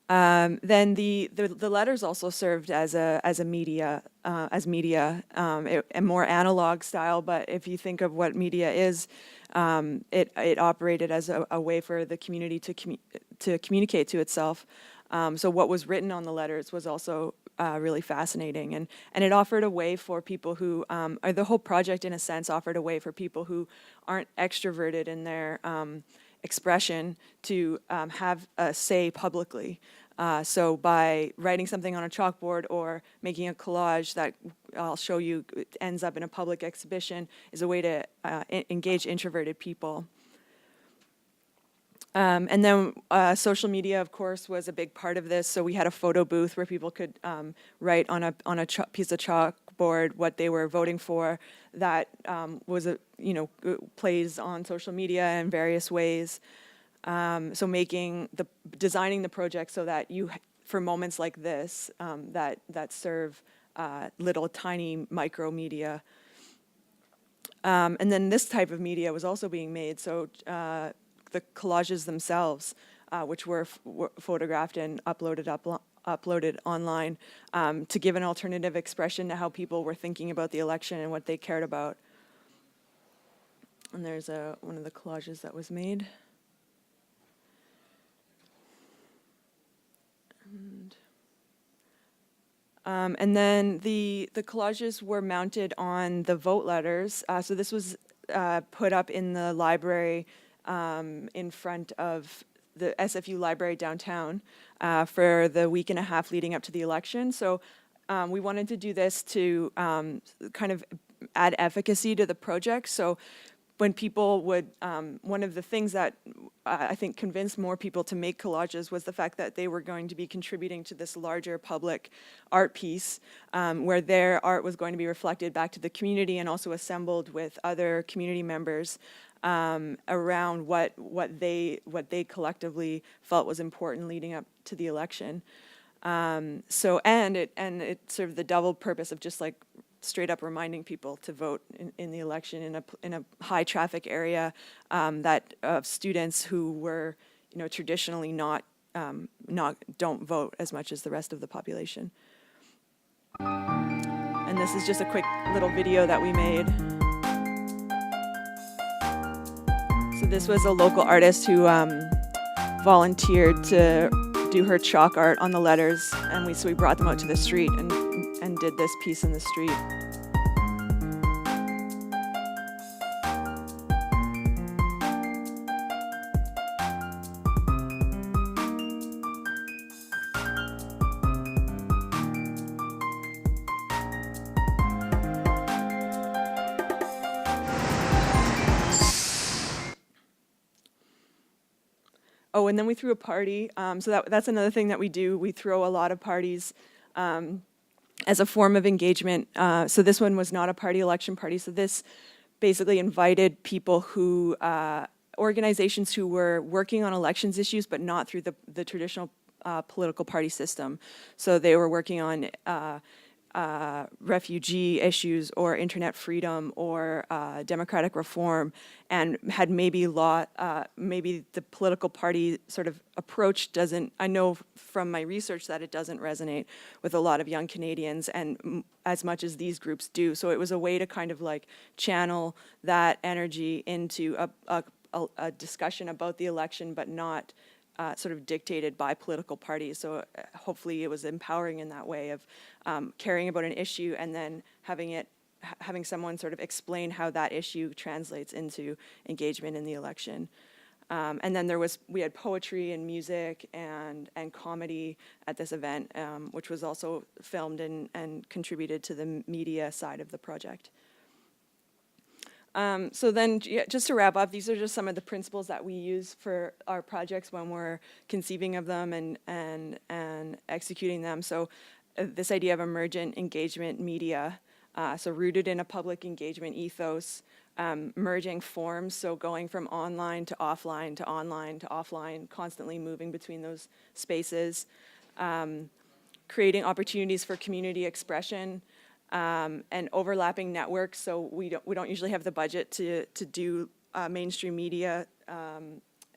Then the letters also served as media, a more analog style. But if you think of what media is, it operated as a way for the community to communicate to itself. So what was written on the letters was also really fascinating, and it offered a way for people who, or the whole project in a sense offered a way for people who aren't extroverted in their expression to have a say publicly. So by writing something on a chalkboard or making a collage that I'll show you ends up in a public exhibition is a way to engage introverted people. And then social media, of course, was a big part of this. So we had a photo booth where people could write on a piece of chalkboard board, what they were voting for, that was plays on social media in various ways. So designing the project so that for moments like this, that serve little tiny micro media. And then this type of media was also being made. So the collages themselves, which were photographed and uploaded online, to give an alternative expression to how people were thinking about the election and what they cared about. And there's one of the collages that was made. And then the collages were mounted on the vote letters. So this was put up in the library in front of the SFU library downtown for the week and a half leading up to the election. So we wanted to do this to kind of add efficacy to the project. So when people would, one of the things that I think convinced more people to make collages was the fact that they were going to be contributing to this larger public art piece where their art was going to be reflected back to the community and also assembled with other community members around what they collectively felt was important leading up to the election. And it served the double purpose of just like straight up reminding people to vote in the election in a high traffic area that of students who were traditionally not don't vote as much as the rest of the population. And this is just a quick little video that we made. So this was a local artist who volunteered to do her chalk art on the letters, and we brought them out to the street and did this piece in the street. Oh, and then we threw a party. So that's another thing that we do. We throw a lot of parties as a form of engagement. So this one was not a party, election party. So this basically invited people who, organizations who were working on elections issues, but not through the traditional political party system. So they were working on refugee issues or internet freedom or democratic reform, and had maybe the political party sort of approach doesn't, I know from my research that it doesn't resonate with a lot of young Canadians and as much as these groups do. So it was a way to kind of like channel that energy into a discussion about the election, but not sort of dictated by political parties. So hopefully it was empowering in that way of caring about an issue and then having someone sort of explain how that issue translates into engagement in the election. And then we had poetry and music and comedy at this event, which was also filmed and contributed to the media side of the project. So then, just to wrap up, these are just some of the principles that we use for our projects when we're conceiving of them and executing them. So this idea of emergent engagement media, so rooted in a public engagement ethos, merging forms, so going from online to offline to online to offline, constantly moving between those spaces, creating opportunities for community expression, and overlapping networks. So we don't usually have the budget to do mainstream media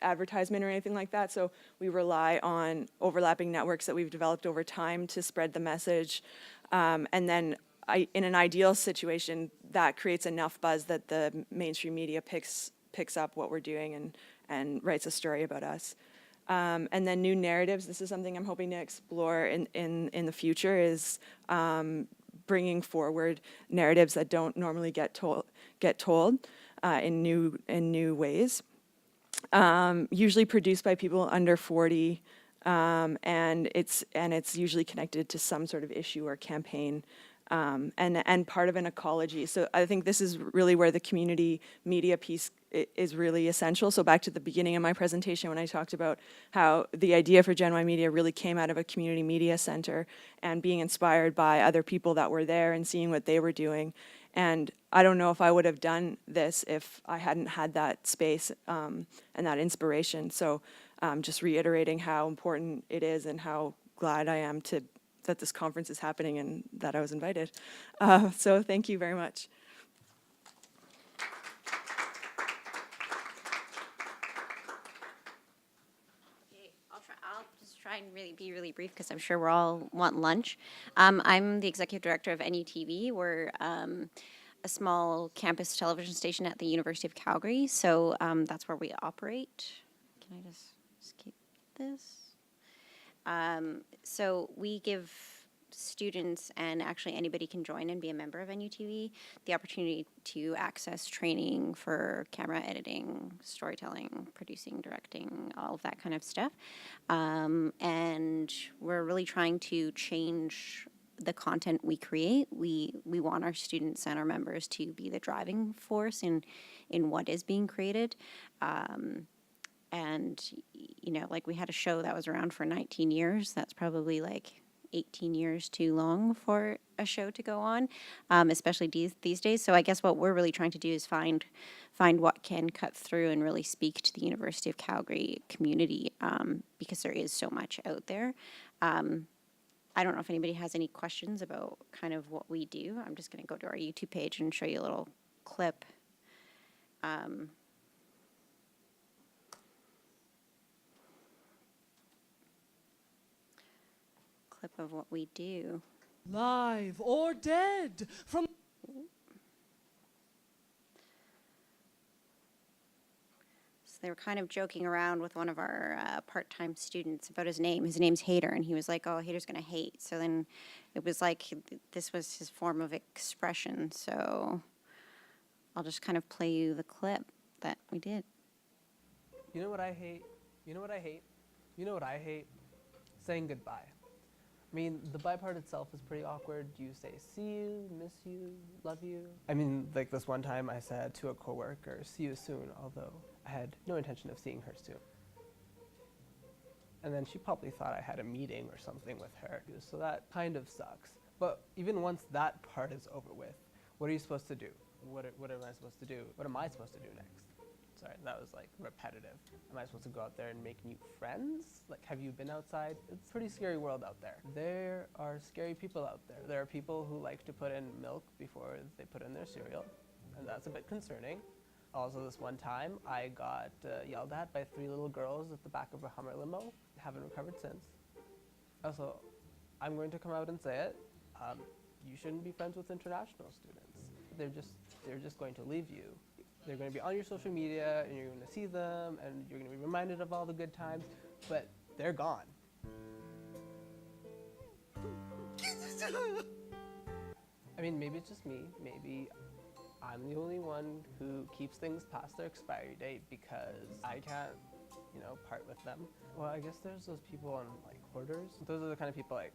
advertisement or anything like that. So we rely on overlapping networks that we've developed over time to spread the message. And then in an ideal situation, that creates enough buzz that the mainstream media picks up what we're doing and writes a story about us. And then new narratives. This is something I'm hoping to explore in the future, is bringing forward narratives that don't normally get told in new ways. Usually produced by people under 40, and it's usually connected to some sort of issue or campaign. and part of an ecology. So I think this is really where the community media piece is really essential. So back to the beginning of my presentation when I talked about how the idea for Gen Y Media really came out of a community media center and being inspired by other people that were there and seeing what they were doing. And I don't know if I would have done this if I hadn't had that space and that inspiration. So just reiterating how important it is and how glad I am that this conference is happening and that I was invited. So thank you very much. I'll just try and be really brief because I'm sure we're all want lunch. I'm the executive director of NUTV. We're a small campus television station at the University of Calgary. So that's where we operate. Can I just skip this? So we give students, and actually anybody can join and be a member of NUTV, the opportunity to access training for camera editing, storytelling, producing, directing, all of that kind of stuff. And we're really trying to change the content we create. We want our students and our members to be the driving force in what is being created. And, you know, like we had a show that was around for 19 years. That's probably like 18 years too long for a show to go on, especially these days. So I guess what we're really trying to do is find what can cut through and really speak to the University of Calgary community, because there is so much out there. I don't know if anybody has any questions about kind of what we do. I'm just going to go to our YouTube page and show you a little clip. Of what we do. Live or dead from. So they were kind of joking around with one of our part-time students about his name. His name's Hater, and he was like, "Oh, Hater's gonna hate." So then it was like this was his form of expression. So I'll just kind of play you the clip that we did. You know what I hate? You know what I hate? You know what I hate? Saying goodbye. I mean, the bye part itself is pretty awkward. You say, see you, miss you, love you. I mean, like this one time I said to a coworker, see you soon, although I had no intention of seeing her soon. And then she probably thought I had a meeting or something with her, so that kind of sucks. But even once that part is over with, what are you supposed to do? What am I supposed to do? What am I supposed to do next? Sorry, that was like repetitive. Am I supposed to go out there and make new friends? Like, have you been outside? It's a pretty scary world out there. There are scary people out there. There are people who like to put in milk before they put in their cereal, and that's a bit concerning. Also, this one time, I got yelled at by 3 little girls at the back of a Hummer limo. Haven't recovered since. Also, I'm going to come out and say it. You shouldn't be friends with international students. They're just going to leave you. They're going to be on your social media, and you're going to see them, and you're going to be reminded of all the good times, but they're gone. I mean, maybe it's just me. Maybe I'm the only one who keeps things past their expiry date because I can't, part with them. Well, I guess there's those people on, like, hoarders. Those are the kind of people I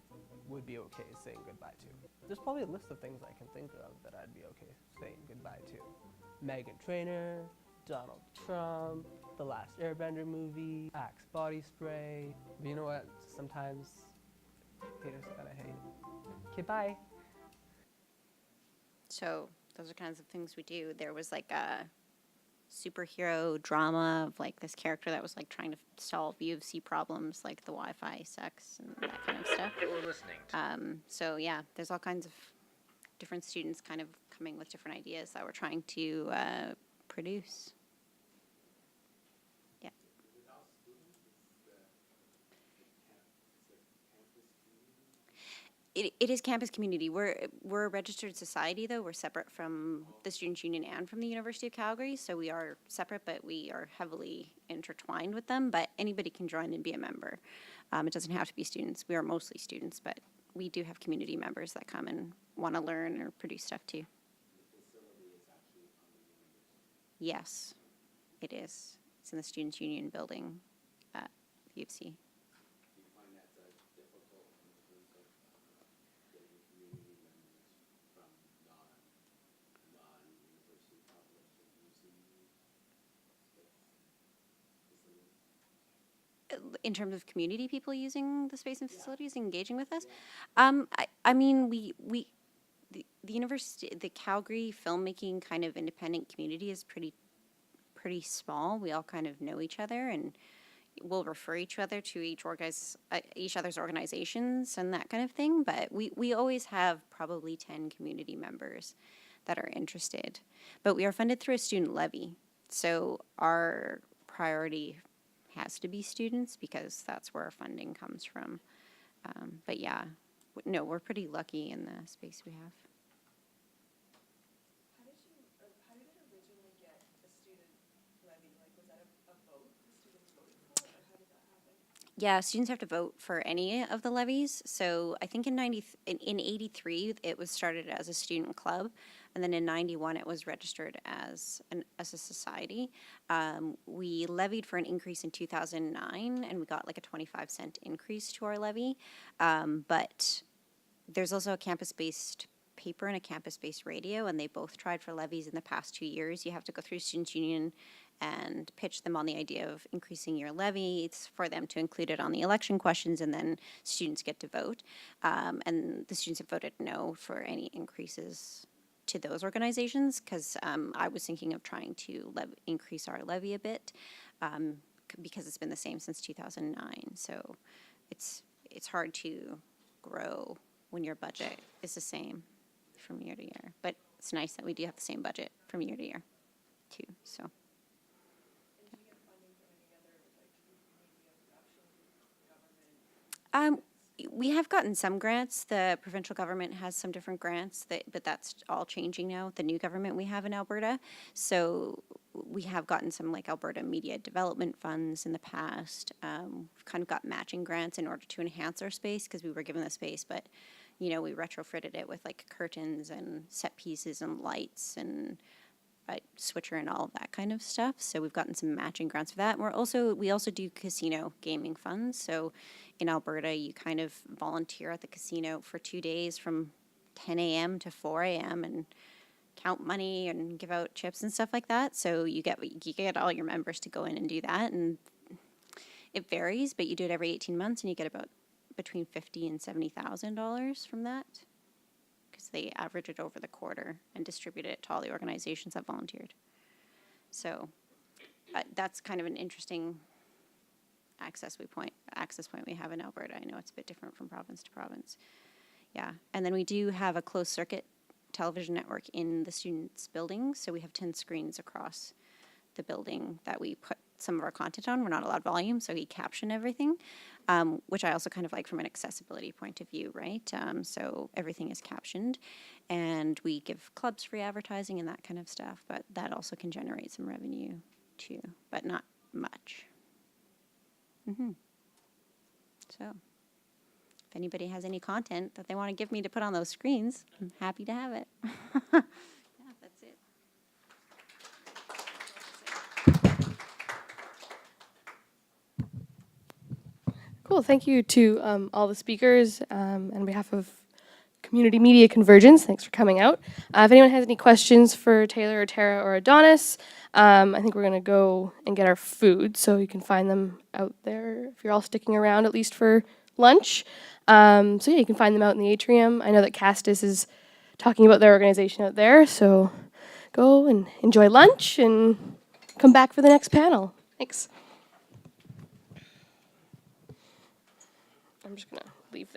would be okay saying goodbye to. There's probably a list of things I can think of that I'd be okay saying goodbye to. Meghan Trainor, Donald Trump, The Last Airbender movie, Axe body spray. But you know what? Sometimes haters gotta hate. Okay, bye. So those are kinds of things we do. There was like a superhero drama of like this character that was like trying to solve UFC problems, like the Wi-Fi sucks and that kind of stuff. We're listening. So yeah, there's all kinds of different students kind of coming with different ideas that we're trying to produce. Yeah. It is campus community. We're a registered society, though. We're separate from the Students' Union and from the University of Calgary, so we are separate, but we are heavily intertwined with them. But anybody can join and be a member. It doesn't have to be students. We are mostly students, but we do have community members that come and want to learn or produce stuff too. Yes, it is. It's in the Students' Union building at U of C. in terms of community people using the space and facilities, engaging with us. I mean, the university, the Calgary filmmaking kind of independent community is pretty small. We all kind of know each other, and we'll refer each other to each other's organizations and that kind of thing. But we always have probably 10 community members that are interested. But we are funded through a student levy, so our priority has to be students because that's where our funding comes from. But yeah, no, we're pretty lucky in the space we have. Yeah, students have to vote for any of the levies. So I think in 83 it was started as a student club, and then in 91 it was registered as a society. We levied for an increase in 2009, and we got like a 25-cent increase to our levy. But there's also a campus-based paper and a campus-based radio, and they both tried for levies in the past 2 years. You have to go through Students' Union and pitch them on the idea of increasing your levy. It's for them to include it on the election questions, and then students get to vote. And the students have voted no for any increases to those organizations, because I was thinking of trying to increase our levy a bit, because it's been the same since 2009. So it's hard to grow when your budget is the same from year to year. But it's nice that we do have the same budget from year to year too, so. We have gotten some grants. The provincial government has some different grants, but that's all changing now with the new government we have in Alberta. So we have gotten some like Alberta Media Development Funds in the past. We've kind of got matching grants in order to enhance our space because we were given the space, but we retrofitted it with like curtains and set pieces and lights and switcher and all of that kind of stuff. So we've gotten some matching grants for that. We also do casino gaming funds. So in Alberta, you kind of volunteer at the casino for 2 days from 10 a.m. to 4 a.m. and count money and give out chips and stuff like that. So you get all your members to go in and do that, and it varies, but you do it every 18 months, and you get about between $50,000 and $70,000 from that. They average it over the quarter and distribute it to all the organizations that volunteered. So that's kind of an interesting access point we have in Alberta. I know it's a bit different from province to province. Yeah, and then we do have a closed circuit television network in the students' building. So we have 10 screens across the building that we put some of our content on. We're not allowed volume, so we caption everything, which I also kind of like from an accessibility point of view, right? So everything is captioned, and we give clubs free advertising and that kind of stuff, but that also can generate some revenue too, but not much. So if anybody has any content that they want to give me to put on those screens, I'm happy to have it. Yeah, that's it. Cool. Thank you to all the speakers on behalf of Community Media Convergence. Thanks for coming out. If anyone has any questions for Taylor or Tara or Adonis, I think we're going to go and get our food, so you can find them out there if you're all sticking around, at least for lunch. So yeah, you can find them out in the atrium. I know that Castus is talking about their organization out there, so go and enjoy lunch and come back for the next panel. Thanks. I'm just going to